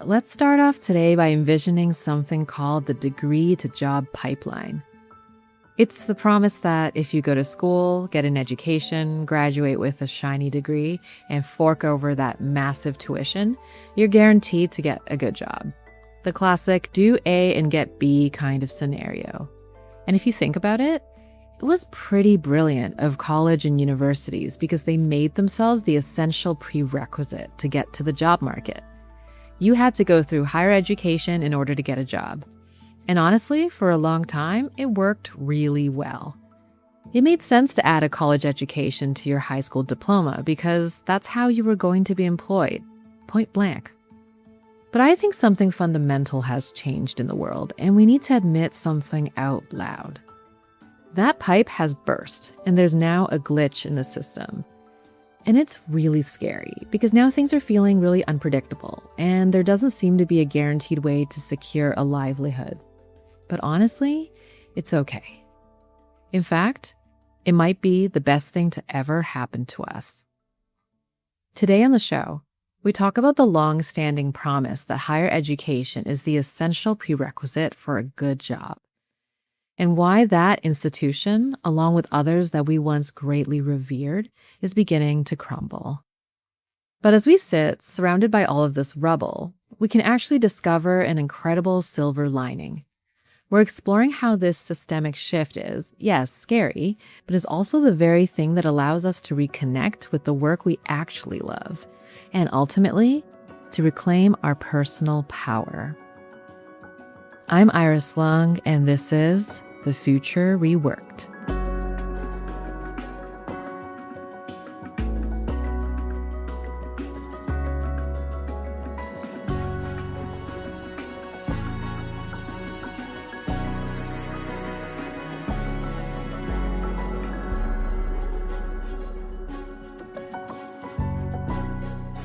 Let's start off today by envisioning something called the degree to job pipeline. It's the promise that if you go to school, get an education, graduate with a shiny degree, and fork over that massive tuition, you're guaranteed to get a good job. The classic do A and get B kind of scenario. And if you think about it, it was pretty brilliant of college and universities because they made themselves the essential prerequisite to get to the job market. You had to go through higher education in order to get a job. And honestly, for a long time, it worked really well. It made sense to add a college education to your high school diploma because that's how you were going to be employed, point blank. But I think something fundamental has changed in the world, and we need to admit something out loud. That pipe has burst, and there's now a glitch in the system. And it's really scary because now things are feeling really unpredictable, and there doesn't seem to be a guaranteed way to secure a livelihood. But honestly, it's okay. In fact, it might be the best thing to ever happen to us. Today on the show, we talk about the long-standing promise that higher education is the essential prerequisite for a good job, and why that institution, along with others that we once greatly revered, is beginning to crumble. But as we sit surrounded by all of this rubble, we can actually discover an incredible silver lining. We're exploring how this systemic shift is, yes, scary, but is also the very thing that allows us to reconnect with the work we actually love, and ultimately, to reclaim our personal power. I'm Iris Lung, and this is The Future Reworked.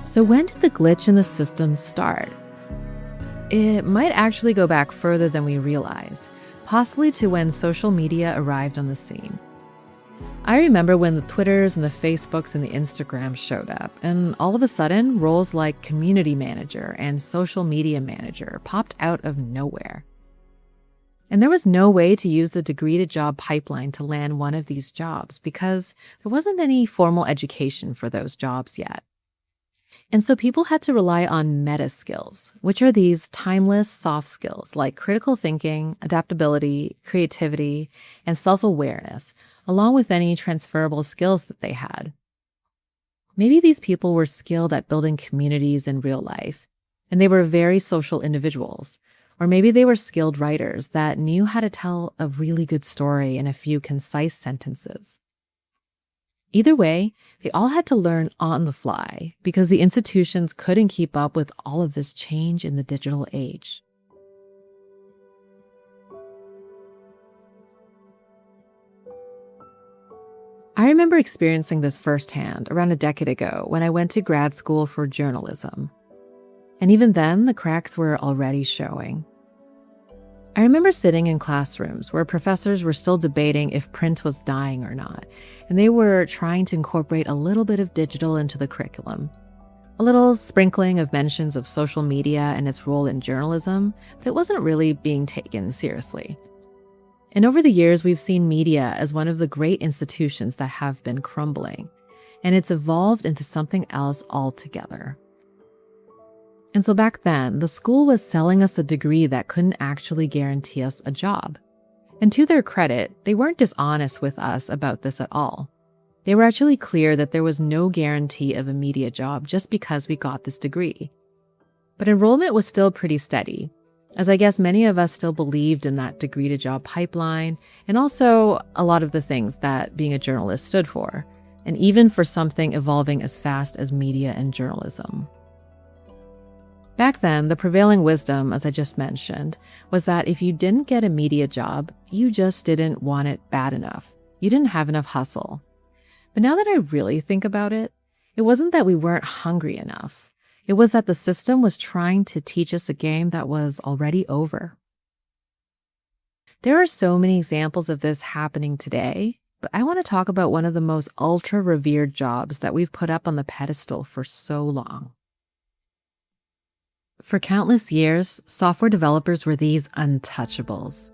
So when did the glitch in the system start? It might actually go back further than we realize, possibly to when social media arrived on the scene. I remember when the Twitters and the Facebooks and the Instagrams showed up, and all of a sudden, roles like community manager and social media manager popped out of nowhere. And there was no way to use the degree to job pipeline to land one of these jobs because there wasn't any formal education for those jobs yet. And so people had to rely on meta skills, which are these timeless soft skills like critical thinking, adaptability, creativity, and self-awareness, along with any transferable skills that they had. Maybe these people were skilled at building communities in real life, and they were very social individuals. Or maybe they were skilled writers that knew how to tell a really good story in a few concise sentences. Either way, they all had to learn on the fly because the institutions couldn't keep up with all of this change in the digital age. I remember experiencing this firsthand around a decade ago when I went to grad school for journalism. And even then, the cracks were already showing. I remember sitting in classrooms where professors were still debating if print was dying or not, and they were trying to incorporate a little bit of digital into the curriculum. A little sprinkling of mentions of social media and its role in journalism, but it wasn't really being taken seriously. And over the years, we've seen media as one of the great institutions that have been crumbling, and it's evolved into something else altogether. And so back then, the school was selling us a degree that couldn't actually guarantee us a job. And to their credit, they weren't dishonest with us about this at all. They were actually clear that there was no guarantee of a media job just because we got this degree. But enrollment was still pretty steady, as I guess many of us still believed in that degree to job pipeline, and also a lot of the things that being a journalist stood for, and even for something evolving as fast as media and journalism. Back then, the prevailing wisdom, as I just mentioned, was that if you didn't get a media job, you just didn't want it bad enough. You didn't have enough hustle. But now that I really think about it, it wasn't that we weren't hungry enough. It was that the system was trying to teach us a game that was already over. There are so many examples of this happening today, but I want to talk about one of the most ultra-revered jobs that we've put up on the pedestal for so long. For countless years, software developers were these untouchables.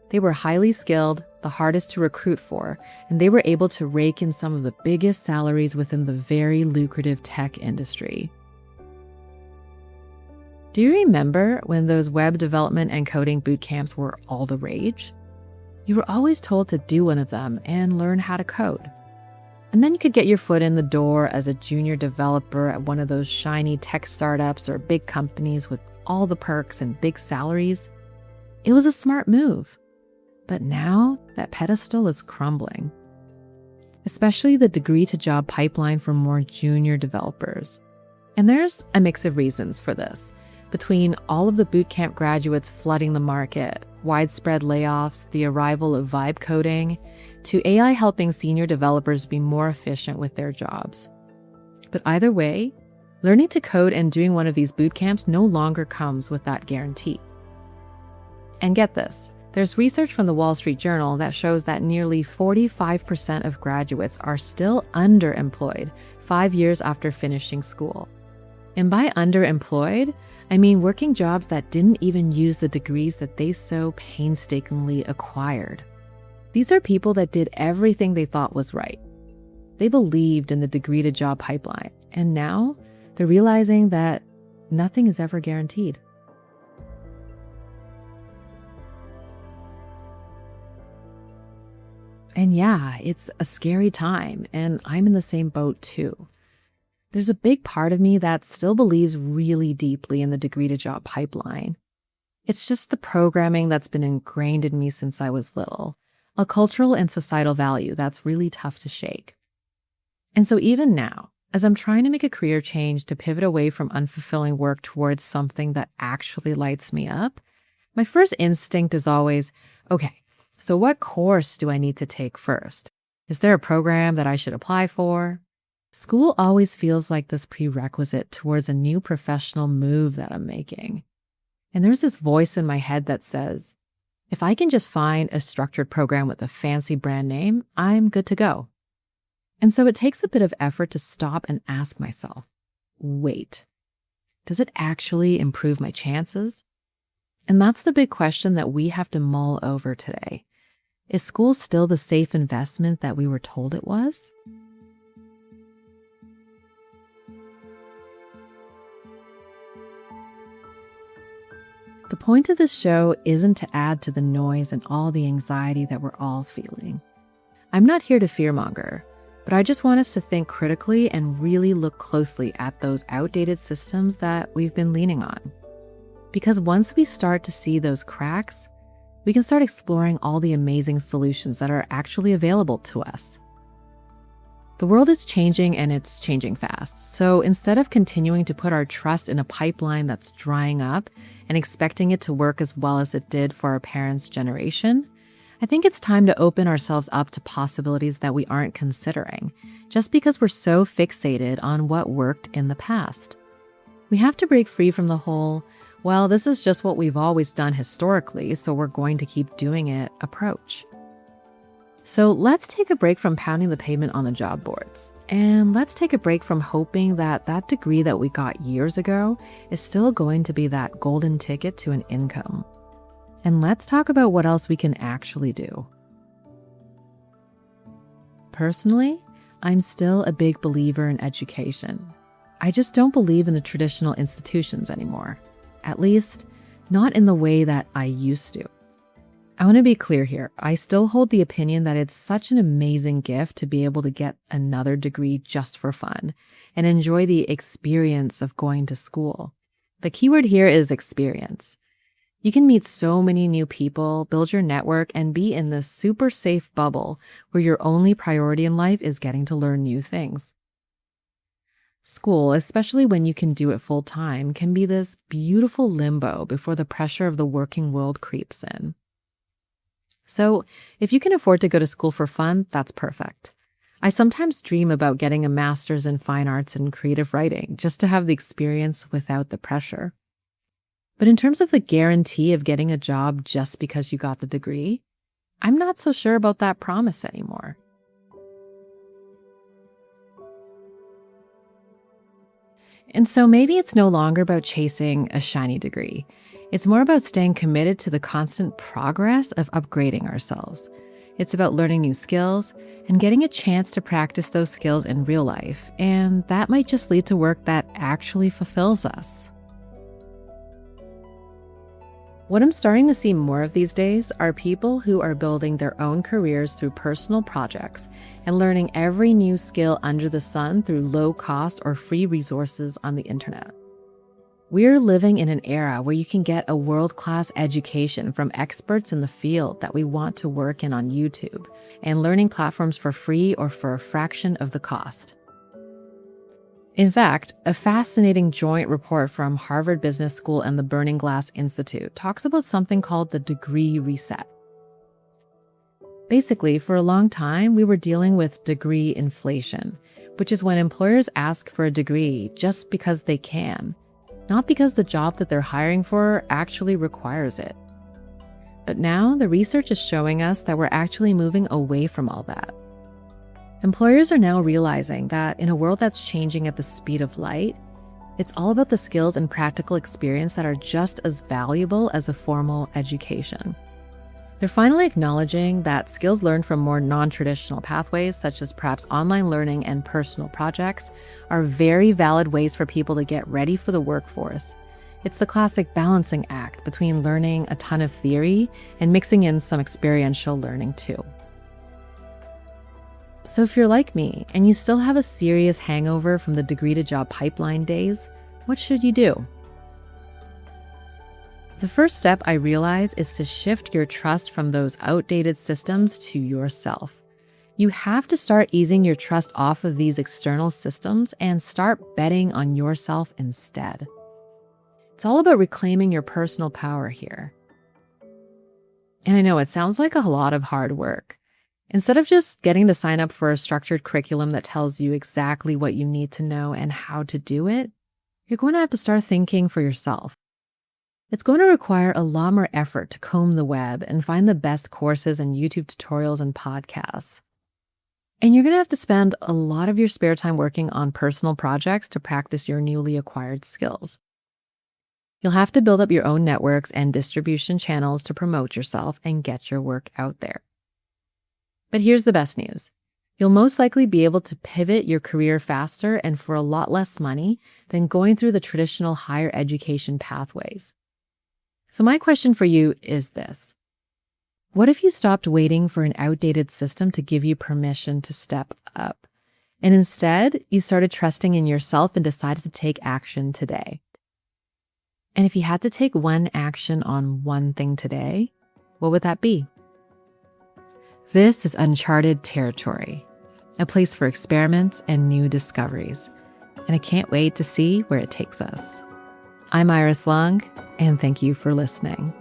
They were highly skilled, the hardest to recruit for, and they were able to rake in some of the biggest salaries within the very lucrative tech industry. Do you remember when those web development and coding boot camps were all the rage? You were always told to do one of them and learn how to code. And then you could get your foot in the door as a junior developer at one of those shiny tech startups or big companies with all the perks and big salaries. It was a smart move. But now that pedestal is crumbling, especially the degree-to-job pipeline for more junior developers. And there's a mix of reasons for this. Between all of the bootcamp graduates flooding the market, widespread layoffs, the arrival of vibe coding, to AI helping senior developers be more efficient with their jobs. But either way, learning to code and doing one of these bootcamps no longer comes with that guarantee. And get this, there's research from the Wall Street Journal that shows that nearly 45% of graduates are still underemployed 5 years after finishing school. And by underemployed, I mean working jobs that didn't even use the degrees that they so painstakingly acquired. These are people that did everything they thought was right. They believed in the degree-to-job pipeline, and now they're realizing that nothing is ever guaranteed. And yeah, it's a scary time, and I'm in the same boat too. There's a big part of me that still believes really deeply in the degree-to-job pipeline. It's just the programming that's been ingrained in me since I was little, a cultural and societal value that's really tough to shake. And so even now, as I'm trying to make a career change to pivot away from unfulfilling work towards something that actually lights me up, my first instinct is always, okay, so what course do I need to take first? Is there a program that I should apply for? School always feels like this prerequisite towards a new professional move that I'm making. And there's this voice in my head that says, if I can just find a structured program with a fancy brand name, I'm good to go. And so it takes a bit of effort to stop and ask myself, wait, does it actually improve my chances? And that's the big question that we have to mull over today. Is school still the safe investment that we were told it was? The point of this show isn't to add to the noise and all the anxiety that we're all feeling. I'm not here to fearmonger, but I just want us to think critically and really look closely at those outdated systems that we've been leaning on. Because once we start to see those cracks, we can start exploring all the amazing solutions that are actually available to us. The world is changing and it's changing fast. So instead of continuing to put our trust in a pipeline that's drying up and expecting it to work as well as it did for our parents' generation, I think it's time to open ourselves up to possibilities that we aren't considering, just because we're so fixated on what worked in the past. We have to break free from the whole, well, this is just what we've always done historically, so we're going to keep doing it approach. So let's take a break from pounding the pavement on the job boards. And let's take a break from hoping that that degree that we got years ago is still going to be that golden ticket to an income. And let's talk about what else we can actually do. Personally, I'm still a big believer in education. I just don't believe in the traditional institutions anymore. At least, not in the way that I used to. I want to be clear here. I still hold the opinion that it's such an amazing gift to be able to get another degree just for fun and enjoy the experience of going to school. The keyword here is experience. You can meet so many new people, build your network, and be in this super safe bubble where your only priority in life is getting to learn new things. School, especially when you can do it full time, can be this beautiful limbo before the pressure of the working world creeps in. So if you can afford to go to school for fun, that's perfect. I sometimes dream about getting a master's in fine arts and creative writing just to have the experience without the pressure. But in terms of the guarantee of getting a job just because you got the degree, I'm not so sure about that promise anymore. And so maybe it's no longer about chasing a shiny degree. It's more about staying committed to the constant progress of upgrading ourselves. It's about learning new skills and getting a chance to practice those skills in real life. And that might just lead to work that actually fulfills us. What I'm starting to see more of these days are people who are building their own careers through personal projects and learning every new skill under the sun through low-cost or free resources on the internet. We're living in an era where you can get a world-class education from experts in the field that we want to work in on YouTube and learning platforms for free or for a fraction of the cost. In fact, a fascinating joint report from Harvard Business School and the Burning Glass Institute talks about something called the degree reset. Basically, for a long time, we were dealing with degree inflation, which is when employers ask for a degree just because they can, not because the job that they're hiring for actually requires it. But now the research is showing us that we're actually moving away from all that. Employers are now realizing that in a world that's changing at the speed of light, it's all about the skills and practical experience that are just as valuable as a formal education. They're finally acknowledging that skills learned from more non-traditional pathways, such as perhaps online learning and personal projects, are very valid ways for people to get ready for the workforce. It's the classic balancing act between learning a ton of theory and mixing in some experiential learning too. So if you're like me and you still have a serious hangover from the degree to job pipeline days, what should you do? The first step I realize is to shift your trust from those outdated systems to yourself. You have to start easing your trust off of these external systems and start betting on yourself instead. It's all about reclaiming your personal power here. And I know it sounds like a lot of hard work. Instead of just getting to sign up for a structured curriculum that tells you exactly what you need to know and how to do it, you're going to have to start thinking for yourself. It's going to require a lot more effort to comb the web and find the best courses and YouTube tutorials and podcasts. And you're going to have to spend a lot of your spare time working on personal projects to practice your newly acquired skills. You'll have to build up your own networks and distribution channels to promote yourself and get your work out there. But here's the best news. You'll most likely be able to pivot your career faster and for a lot less money than going through the traditional higher education pathways. So my question for you is this. What if you stopped waiting for an outdated system to give you permission to step up, and instead you started trusting in yourself and decided to take action today? And if you had to take one action on one thing today, what would that be? This is uncharted territory, a place for experiments and new discoveries, and I can't wait to see where it takes us. I'm Iris Long, and thank you for listening.